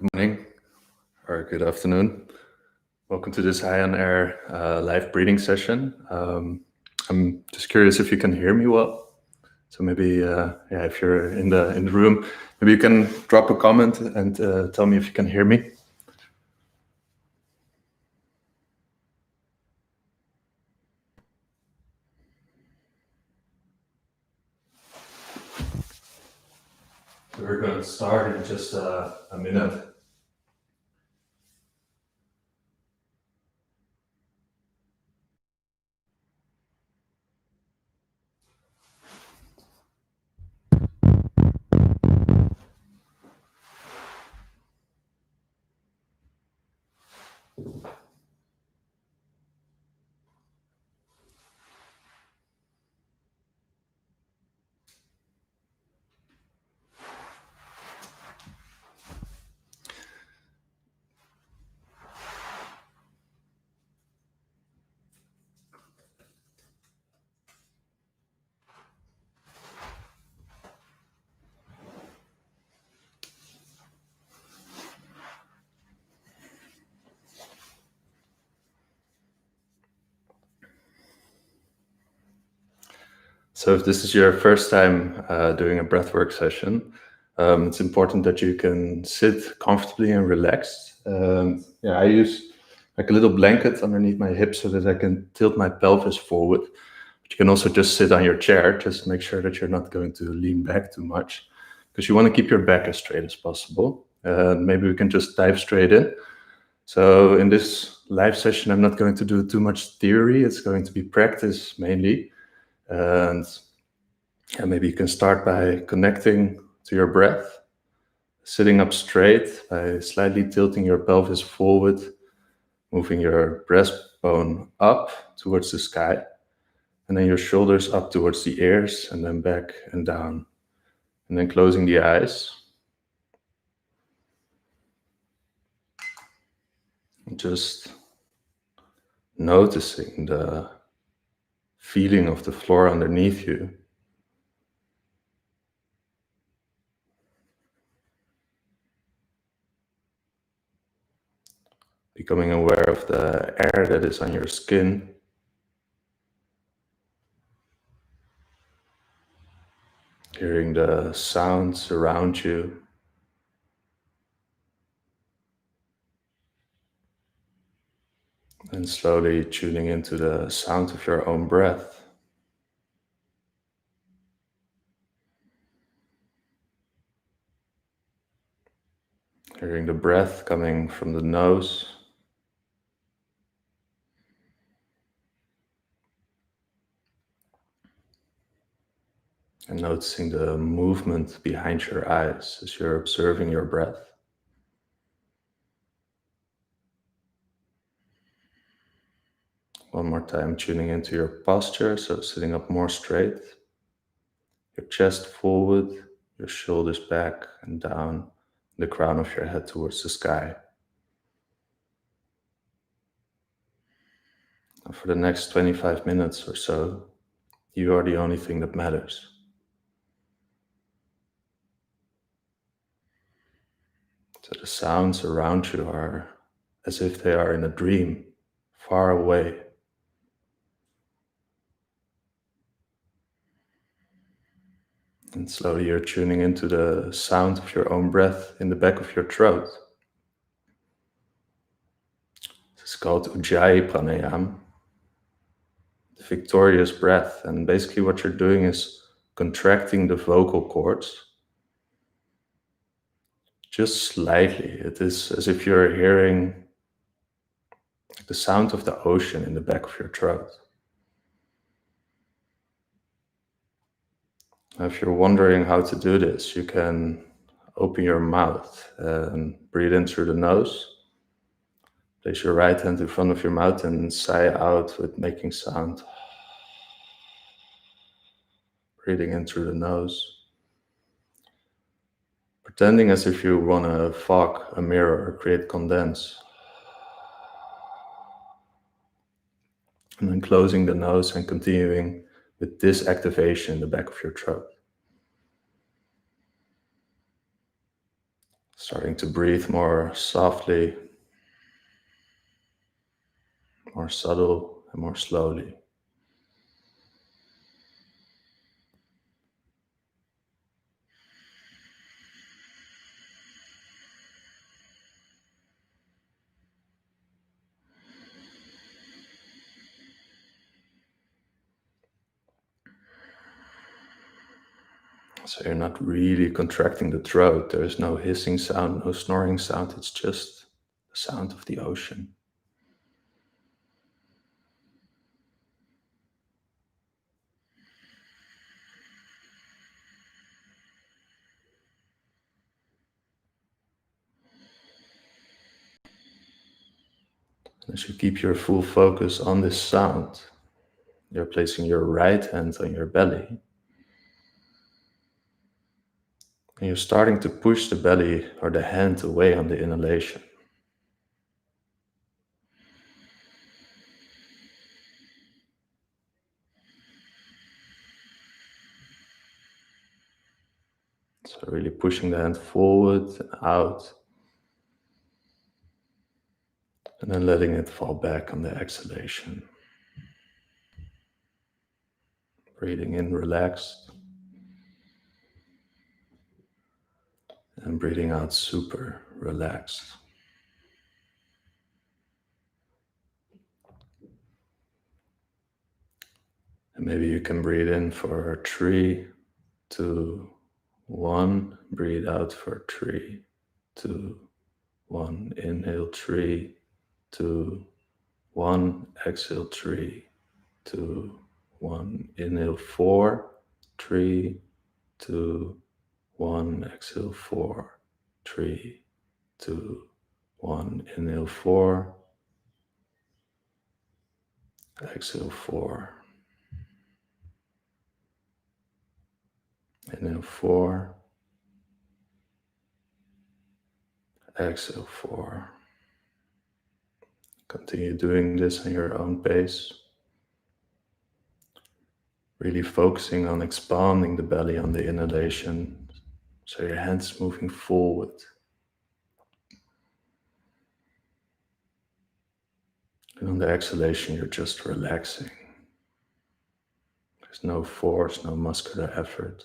Good morning or good afternoon. Welcome to this High on Air live breathing session. I'm just curious if you can hear me well. So maybe, if you're in the room, maybe you can drop a comment and tell me if you can hear me. We're going to start in just a minute. So if this is your first time doing a breathwork session, it's important that you can sit comfortably and relaxed. I use like a little blanket underneath my hips so that I can tilt my pelvis forward. But you can also just sit on your chair. Just make sure that you're not going to lean back too much because you want to keep your back as straight as possible. Maybe we can just dive straight in. So in this live session, I'm not going to do too much theory. It's going to be practice mainly. And maybe you can start by connecting to your breath, sitting up straight by slightly tilting your pelvis forward, moving your breastbone up towards the sky, and then your shoulders up towards the ears, and then back and down, and then closing the eyes. And just noticing the feeling of the floor underneath you. Becoming aware of the air that is on your skin. Hearing the sounds around you. And slowly tuning into the sound of your own breath. Hearing the breath coming from the nose. And noticing the movement behind your eyes as you're observing your breath. One more time, tuning into your posture, so sitting up more straight. Your chest forward, your shoulders back and down, the crown of your head towards the sky. And for the next 25 minutes or so, you are the only thing that matters. So the sounds around you are as if they are in a dream, far away. And slowly you're tuning into the sound of your own breath in the back of your throat. It's called Ujjayi Pranayama, the victorious breath. And basically what you're doing is contracting the vocal cords just slightly. It is as if you're hearing the sound of the ocean in the back of your throat. Now, if you're wondering how to do this, you can open your mouth and breathe in through the nose. Place your right hand in front of your mouth and sigh out with making sound. Breathing in through the nose. Pretending as if you want to fog a mirror or create condense. And then closing the nose and continuing with this activation in the back of your throat. Starting to breathe more softly, more subtle, and more slowly. So you're not really contracting the throat. There is no hissing sound, no snoring sound. It's just the sound of the ocean. As you keep your full focus on this sound, you're placing your right hand on your belly. And you're starting to push the belly or the hand away on the inhalation. So really pushing the hand forward and out, and then letting it fall back on the exhalation. Breathing in relaxed, and breathing out super relaxed. And maybe you can breathe in for 3, 2, 1. Breathe out for 3, 2, 1. Inhale 3, 2, 1. Exhale 3, 2, 1. Inhale 4, 3, 2, 1. Exhale 4, 3, 2, 1. Inhale 4, exhale 4. Inhale 4, exhale 4. Continue doing this on your own pace. Really focusing on expanding the belly on the inhalation, so your hands moving forward. And on the exhalation, you're just relaxing. There's no force, no muscular effort.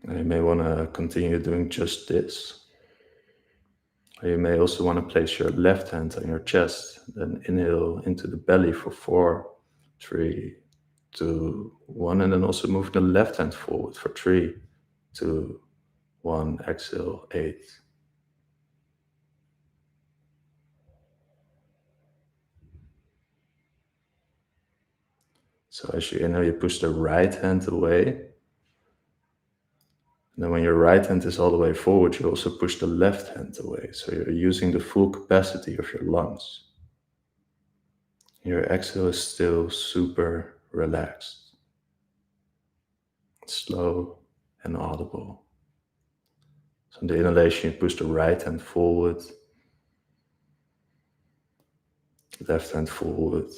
And you may want to continue doing just this. Or you may also want to place your left hand on your chest, then inhale into the belly for 4, 3, 2, 1, and then also move the left hand forward for 3, 2, 1, exhale 8. So as you inhale, you push the right hand away. And then when your right hand is all the way forward, you also push the left hand away. So you're using the full capacity of your lungs. Your exhale is still super relaxed, slow and audible. So in the inhalation, you push the right hand forward, left hand forward.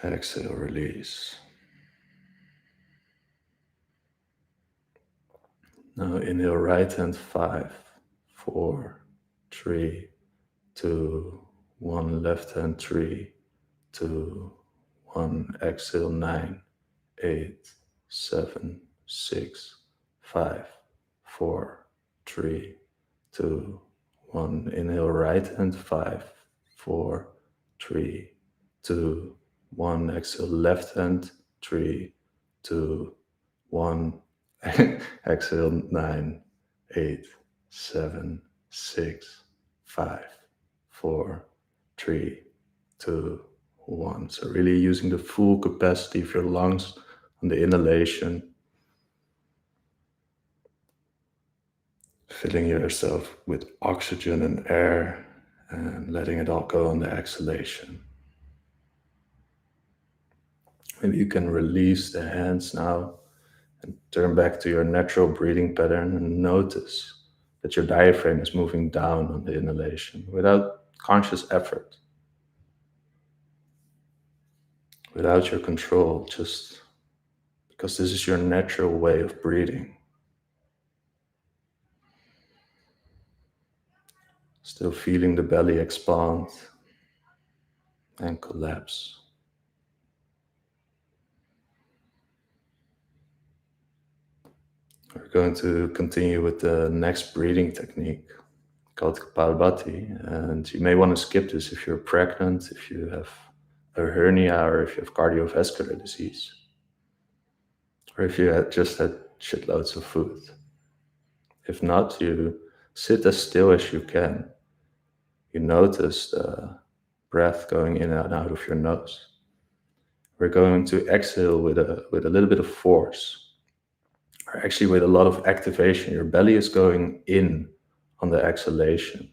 Exhale, release. Now inhale, right hand 5, 4, 3, 2, 1. Left hand 3, 2, 1. Exhale 9, 8, 7, 6, 5, 4, 3, 2, 1. Inhale, right hand 5, 4, 3, 2, 1. Exhale, left hand 3, 2, 1. Exhale 9, 8, 7, 6, 5, 4, 3, 2, 1. So really using the full capacity of your lungs on the inhalation, filling yourself with oxygen and air, and letting it all go on the exhalation. Maybe you can release the hands now and turn back to your natural breathing pattern and notice that your diaphragm is moving down on the inhalation without conscious effort, without your control, just because this is your natural way of breathing. Still feeling the belly expand and collapse. We're going to continue with the next breathing technique called Kapalabhati, and you may want to skip this if you're pregnant, if you have a hernia, or if you have cardiovascular disease, or if you had just had shitloads of food. If not, you sit as still as you can. You notice the breath going in and out of your nose. We're going to exhale with a little bit of force, or actually with a lot of activation. Your belly is going in on the exhalation,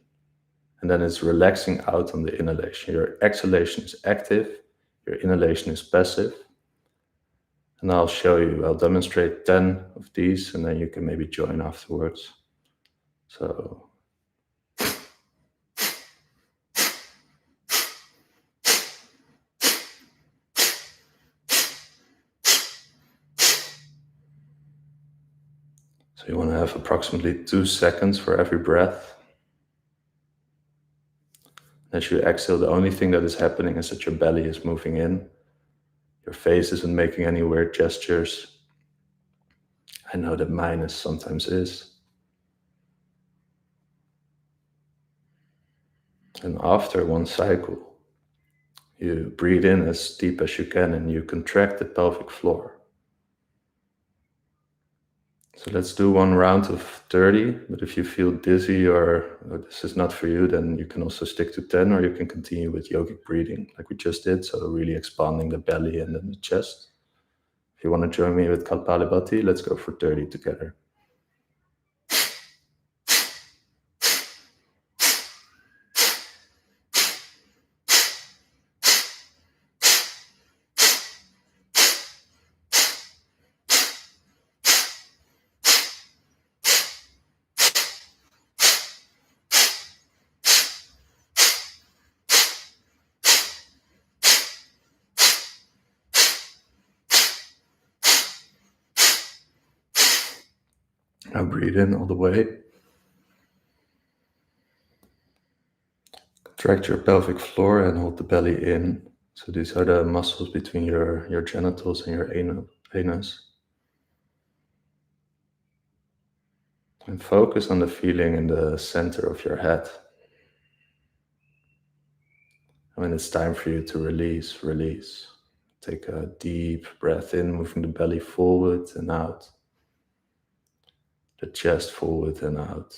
and then it's relaxing out on the inhalation. Your exhalation is active, your inhalation is passive. And I'll show you, I'll demonstrate 10 of these, and then you can maybe join afterwards. So you want to have approximately 2 seconds for every breath. As you exhale, the only thing that is happening is that your belly is moving in. Your face isn't making any weird gestures. I know that mine sometimes is. And after one cycle, you breathe in as deep as you can and you contract the pelvic floor. So let's do one round of 30, but if you feel dizzy or this is not for you, then you can also stick to 10, or you can continue with yogic breathing like we just did, so really expanding the belly and then the chest. If you want to join me with Kapalabhati, let's go for 30 together. Now breathe in all the way. Contract your pelvic floor and hold the belly in. So these are the muscles between your genitals and your anus. And focus on the feeling in the center of your head. And when it's time for you to release, release. Take a deep breath in, moving the belly forward and out. The chest forward and out.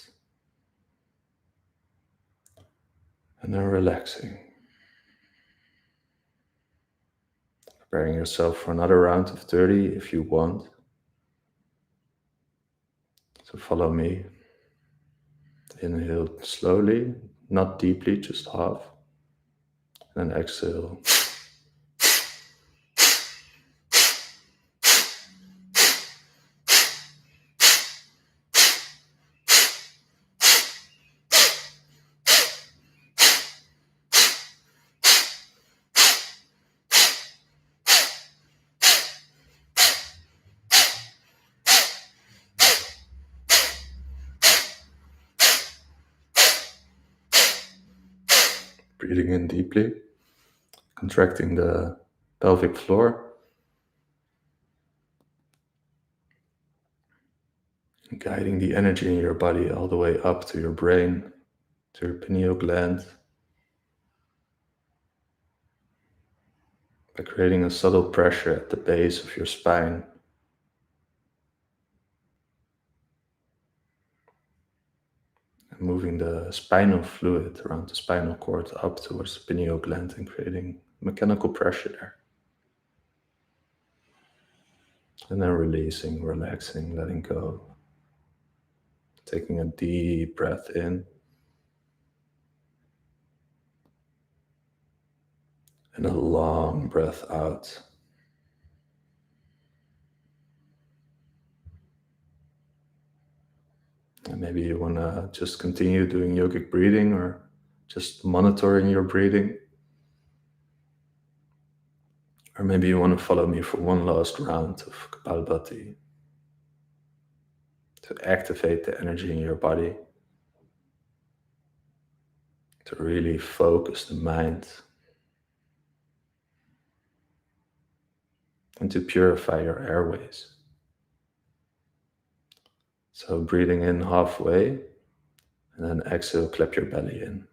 And then relaxing. Preparing yourself for another round of 30 if you want. So follow me. Inhale slowly, not deeply, just half. And then exhale. Breathing in deeply, contracting the pelvic floor, and guiding the energy in your body all the way up to your brain, to your pineal gland, by creating a subtle pressure at the base of your spine. And moving the spinal fluid around the spinal cord up towards the pineal gland and creating mechanical pressure there. And then releasing, relaxing, letting go. Taking a deep breath in. And a long breath out. And maybe you want to just continue doing yogic breathing or just monitoring your breathing. Or maybe you want to follow me for one last round of Kapalabhati to activate the energy in your body, to really focus the mind, and to purify your airways. So breathing in halfway, and then exhale, clap your belly in.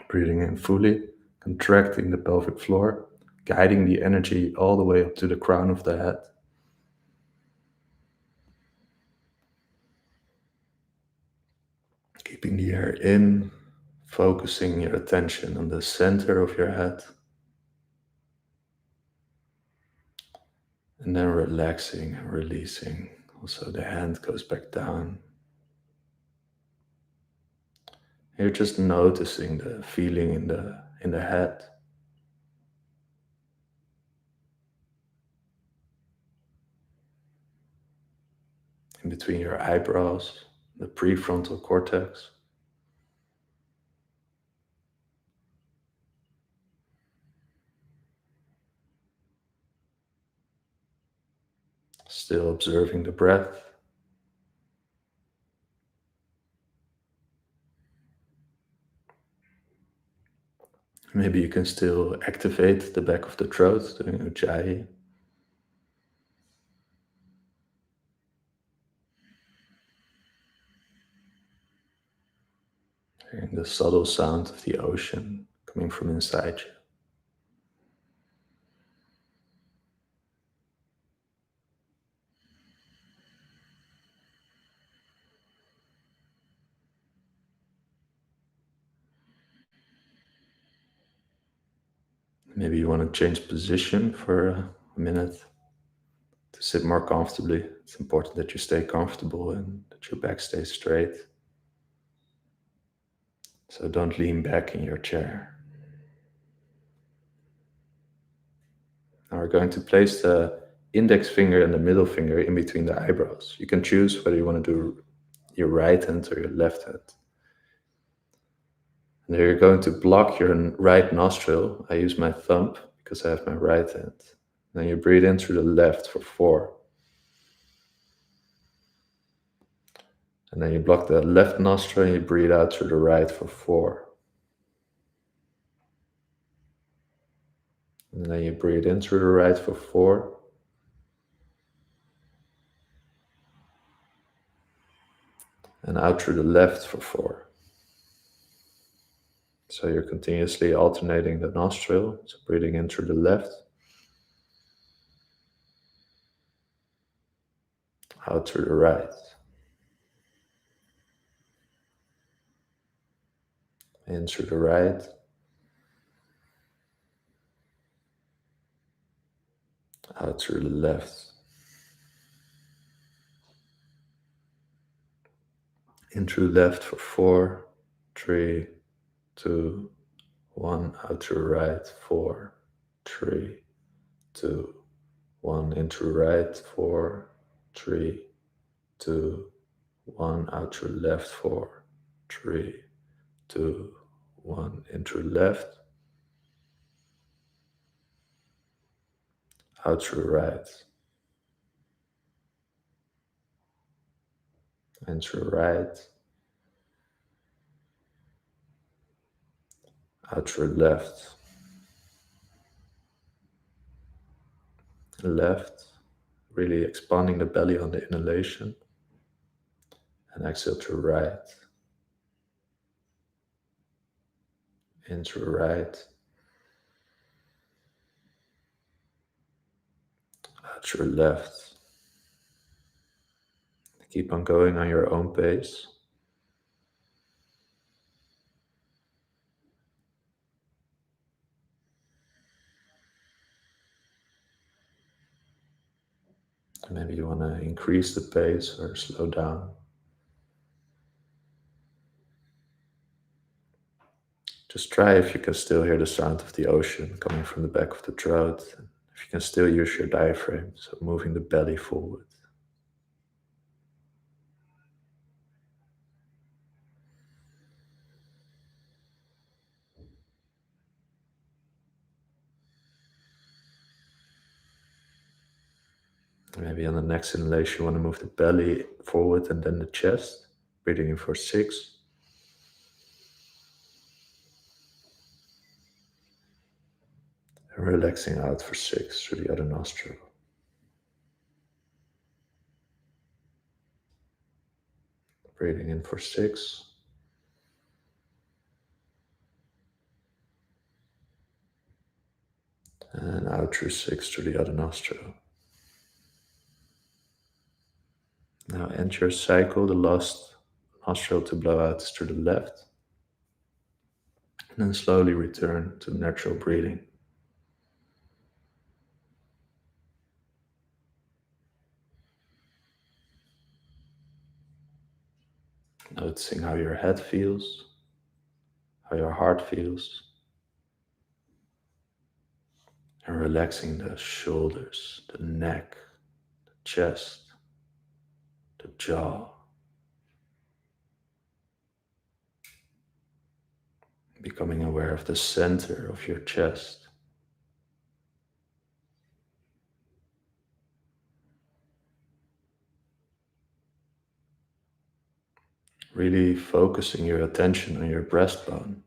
Breathing in fully, contracting the pelvic floor, guiding the energy all the way up to the crown of the head. Keeping the air in, focusing your attention on the center of your head. And then relaxing and releasing. Also the hand goes back down. You're just noticing the feeling in the head. In between your eyebrows, the prefrontal cortex. Still observing the breath. Maybe you can still activate the back of the throat, doing ujjayi. Hearing the subtle sound of the ocean coming from inside you. Maybe you want to change position for a minute to sit more comfortably. It's important that you stay comfortable and that your back stays straight. So don't lean back in your chair. Now we're going to place the index finger and the middle finger in between the eyebrows. You can choose whether you want to do your right hand or your left hand. And here you're going to block your right nostril. I use my thumb because I have my right hand. Then you breathe in through the left for 4. And then you block the left nostril and you breathe out through the right for 4. And then you breathe in through the right for 4. And out through the left for 4. So you're continuously alternating the nostril. So breathing in through the left, out through the right. In through the right, out through the left. In through left for 4, 3, 2, 1. Out through right, 4, 3, 2, 1. In through right, 4, 3, 2, 1. Out through left, 4, 3, 2, 1. In through left, out through right. In through right, out through left. Left, really expanding the belly on the inhalation. And exhale through right. In through right. Out through left. Keep on going on your own pace. Maybe you want to increase the pace or slow down. Just try if you can still hear the sound of the ocean coming from the back of the throat. If you can still use your diaphragm, so moving the belly forward. Maybe on the next inhalation, you want to move the belly forward and then the chest. Breathing in for 6. And relaxing out for 6 through the other nostril. Breathing in for 6. And out through 6 through the other nostril. Now end your cycle. The last nostril to blow out is through the left. And then slowly return to natural breathing. Noticing how your head feels, how your heart feels, and relaxing the shoulders, the neck, the chest, the jaw. Becoming aware of the center of your chest. Really focusing your attention on your breastbone.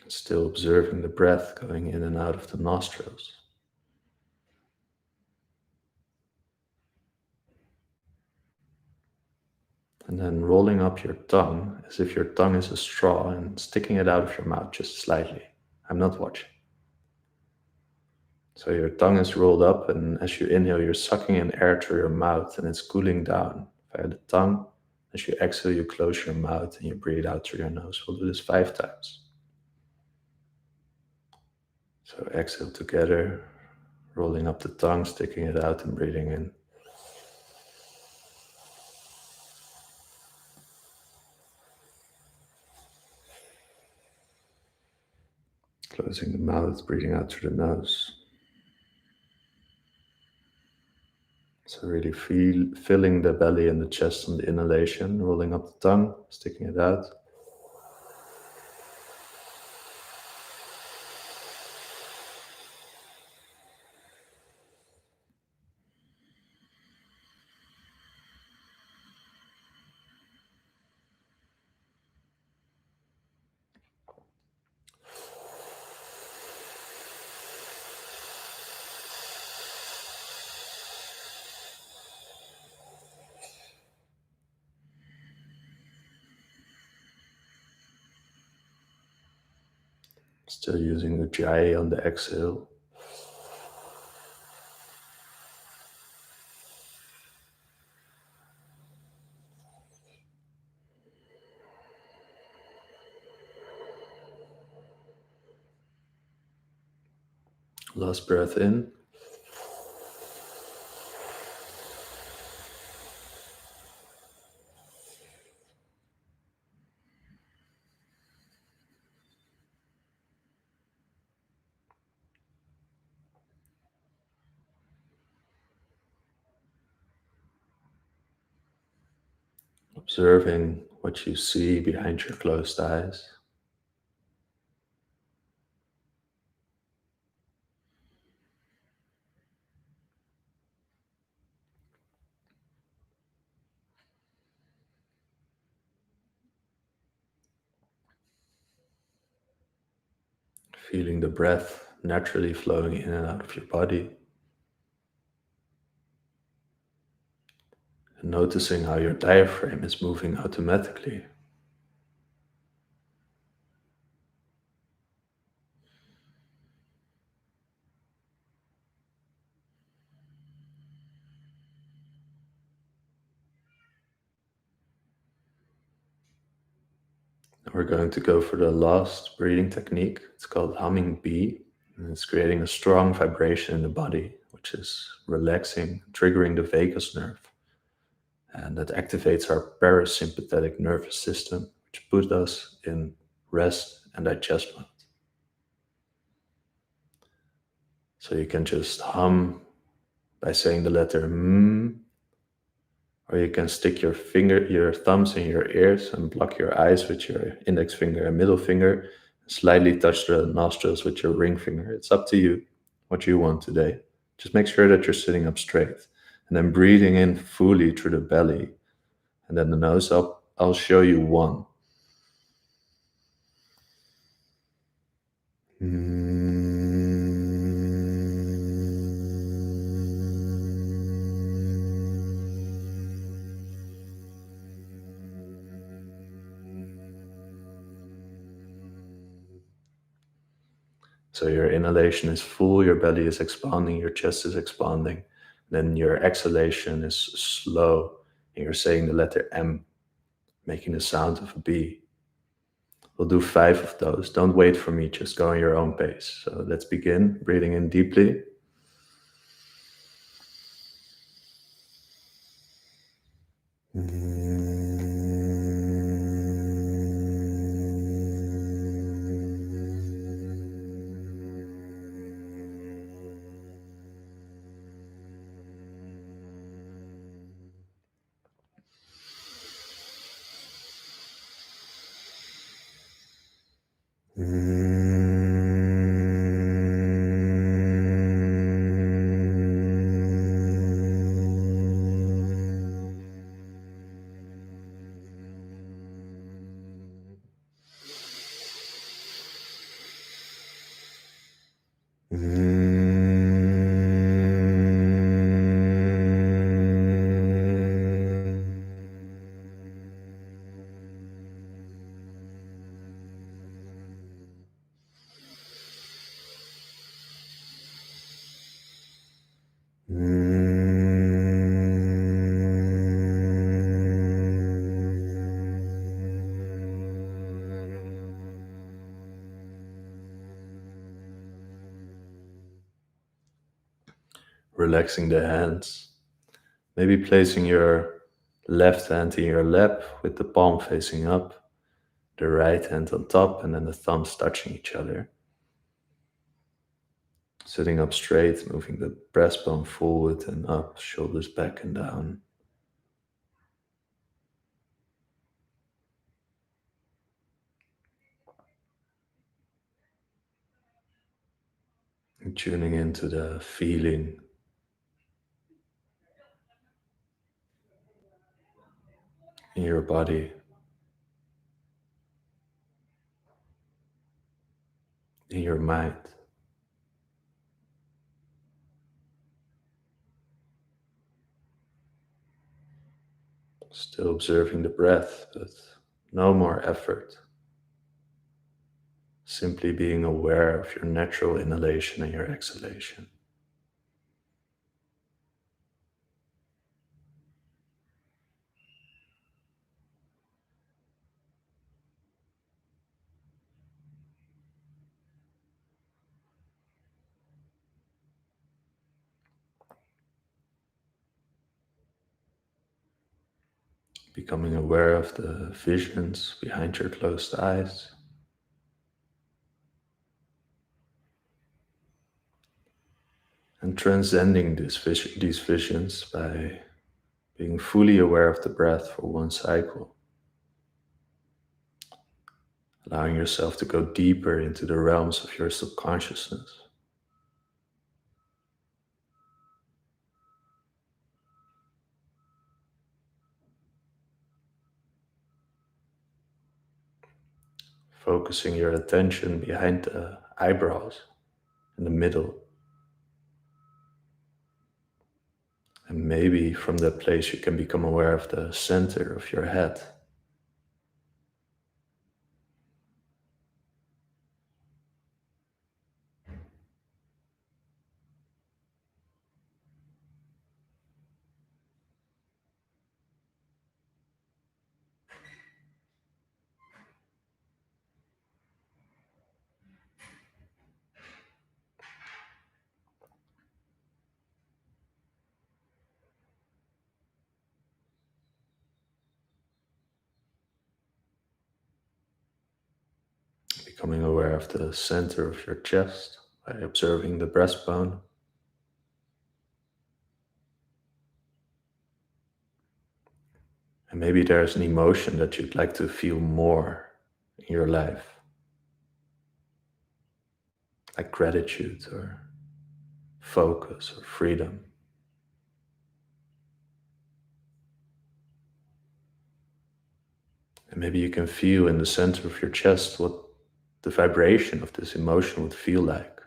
Still observing the breath going in and out of the nostrils. And then rolling up your tongue as if your tongue is a straw and sticking it out of your mouth just slightly. I'm not watching. So your tongue is rolled up, and as you inhale, you're sucking in air through your mouth and it's cooling down via the tongue. As you exhale, you close your mouth and you breathe out through your nose. We'll do this 5 times. So exhale together, rolling up the tongue, sticking it out and breathing in. Closing the mouth, breathing out through the nose. So really filling the belly and the chest on the inhalation, rolling up the tongue, sticking it out. Still using the Ujjayi on the exhale. Last breath in. Observing what you see behind your closed eyes. Feeling the breath naturally flowing in and out of your body. And noticing how your diaphragm is moving automatically. We're going to go for the last breathing technique. It's called humming bee. And it's creating a strong vibration in the body, which is relaxing, triggering the vagus nerve. And that activates our parasympathetic nervous system, which puts us in rest and digest mode. So you can just hum by saying the letter mm, or you can stick your thumbs in your ears and block your eyes with your index finger and middle finger, slightly touch the nostrils with your ring finger. It's up to you what you want today. Just make sure that you're sitting up straight and then breathing in fully through the belly and then the nose up. I'll show you one. So your inhalation is full, your belly is expanding, your chest is expanding. Then your exhalation is slow, and you're saying the letter M, making the sound of a B. We'll do 5 of those. Don't wait for me, just go on your own pace. So let's begin. Breathing in deeply. Relaxing the hands. Maybe placing your left hand in your lap with the palm facing up, the right hand on top, and then the thumbs touching each other. Sitting up straight, moving the breastbone forward and up, shoulders back and down. And tuning into the feeling in your body, in your mind. Still observing the breath, but no more effort. Simply being aware of your natural inhalation and your exhalation. Becoming aware of the visions behind your closed eyes. And transcending these visions by being fully aware of the breath for one cycle. Allowing yourself to go deeper into the realms of your subconsciousness. Focusing your attention behind the eyebrows in the middle. And maybe from that place you can become aware of the center of your head. Becoming aware of the center of your chest by observing the breastbone. And maybe there's an emotion that you'd like to feel more in your life, like gratitude or focus or freedom. And maybe you can feel in the center of your chest what the vibration of this emotion would feel like.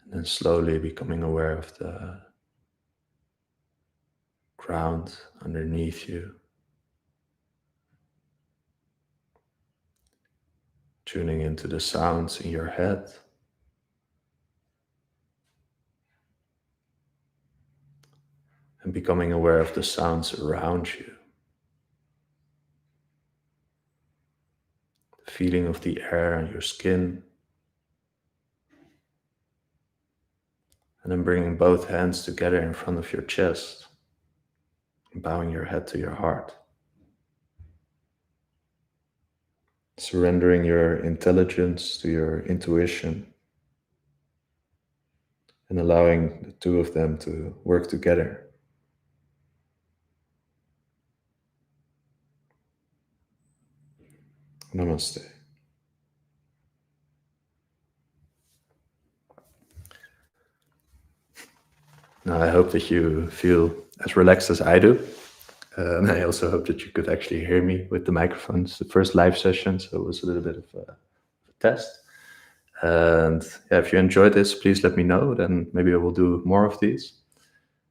And then slowly becoming aware of the ground underneath you, tuning into the sounds in your head, and becoming aware of the sounds around you, the feeling of the air on your skin, and then bringing both hands together in front of your chest and bowing your head to your heart. Surrendering your intelligence to your intuition and allowing the two of them to work together. Namaste. Now, I hope that you feel as relaxed as I do. And I also hope that you could actually hear me with the microphones. The first live session, so it was a little bit of a test. And yeah, if you enjoyed this, please let me know. Then maybe I will do more of these.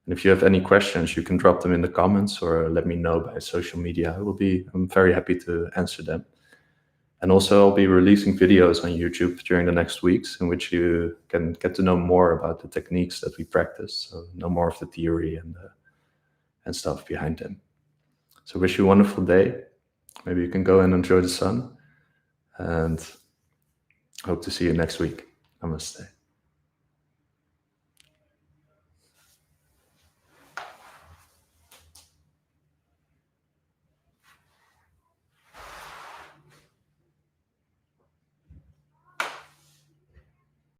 And if you have any questions, you can drop them in the comments or let me know by social media. I'm very happy to answer them. And also I'll be releasing videos on YouTube during the next weeks in which you can get to know more about the techniques that we practice. So know more of the theory and stuff behind them. So wish you a wonderful day. Maybe you can go and enjoy the sun and hope to see you next week. Namaste.